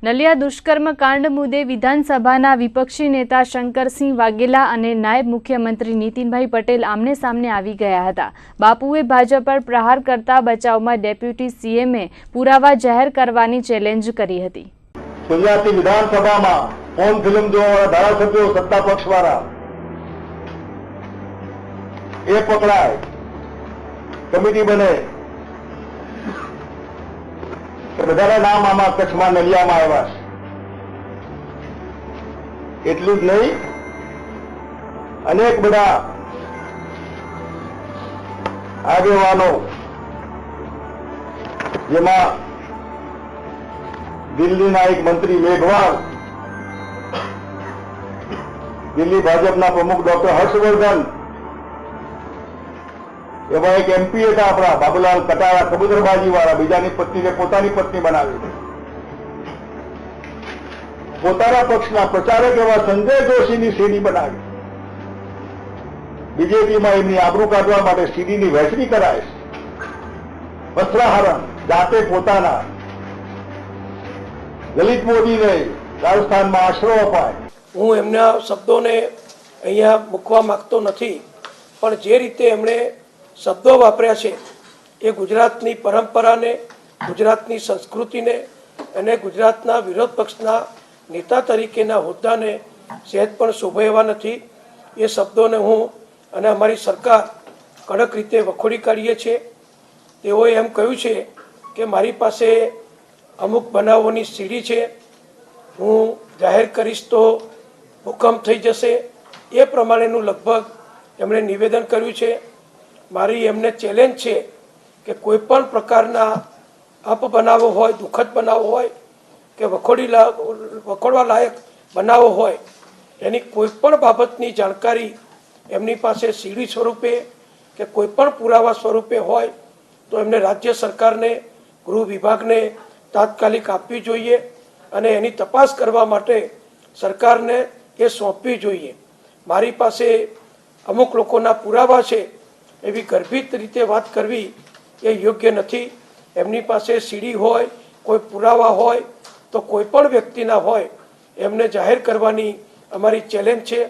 નલિયા દુષ્કર્મ કાંડ મુદ્દે વિધાનસભાના વિપક્ષી નેતા શંકરસિંહ વાઘેલા અને નાયબ મુખ્યમંત્રી નીતિનભાઈ પટેલ આમને સામને આવી ગયા હતા। બાપુએ ભાજપ પર પ્રહાર કરતા બચાવમાં ડેપ્યુટી સીએમએ પુરાવા જાહેર કરવાની ચેલેન્જ કરી હતી। ગુજરાતી વિધાનસભામાં ફોન ફિલ્મ જોવાવાળા ધારાસભ્યો સત્તા પક્ષવાળા એ પકડાય, કમિટી બને, બધાના નામ આમાં કચ્છમાં નલિયામાં આવ્યા છે। એટલું જ નહીં, અનેક બધા આગેવાનો, જેમાં દિલ્હીના એક મંત્રી મેઘવાલ, દિલ્હી ભાજપના પ્રમુખ ડોક્ટર હર્ષવર્ધન, એમાં એક એમપી હતા આપણા બાબુલાલ કટારા, કબૂતરબાજી વાળા, બીજાની પત્નીને પોતાની પત્ની બનાવી, પોતાના પક્ષના પ્રચારક એવા સંજય જોશીની સીડી બનાવી, બીજેપીમાં એમની આબરૂ કાઢવા માટે સીડીની વહેંચણી કરાય, વસ્ત્રાહરણ જાતે પોતાના, લલિત મોદીને રાજસ્થાનમાં આશરો અપાય। હું એમના શબ્દોને અહીંયા મૂકવા માંગતો નથી, પણ જે રીતે એમણે શબ્દો વાપર્યા છે એ ગુજરાતની પરંપરાને, ગુજરાતની સંસ્કૃતિને અને ગુજરાતના વિરોધ પક્ષના નેતા તરીકેના હોદ્દાને સહેજ પણ શોભે એવા નથી। એ શબ્દોને હું અને અમારી સરકાર કડક રીતે વખોડી કાઢીએ છીએ। તેઓએ એમ કહ્યું છે કે મારી પાસે અમુક બનાવોની સીડી છે, હું જાહેર કરીશ તો ભૂકંપ થઈ જશે, એ પ્રમાણેનું લગભગ એમણે નિવેદન કર્યું છે। મારી એમને ચેલેન્જ છે કે કોઈ પણ પ્રકારના અપબનાવો હોય, દુઃખદ બનાવો હોય કે વખોડવા લાયક બનાવો હોય, એની કોઈ પણ બાબતની જાણકારી એમની પાસે સીડી સ્વરૂપે કે કોઈ પણ પુરાવા સ્વરૂપે હોય તો એમને રાજ્ય સરકારને, ગૃહ વિભાગને તાત્કાલિક આપવી જોઈએ અને એની તપાસ કરવા માટે સરકારને એ સોંપવી જોઈએ। મારી પાસે અમુક લોકોના પુરાવા છે એવી ગર્ભિત રીતે વાત કરવી એ યોગ્ય નથી। એમની પાસે સીડી હોય, કોઈ પુરાવા હોય તો કોઈ પણ વ્યક્તિના હોય એમને જાહેર કરવાની અમારી ચેલેન્જ છે।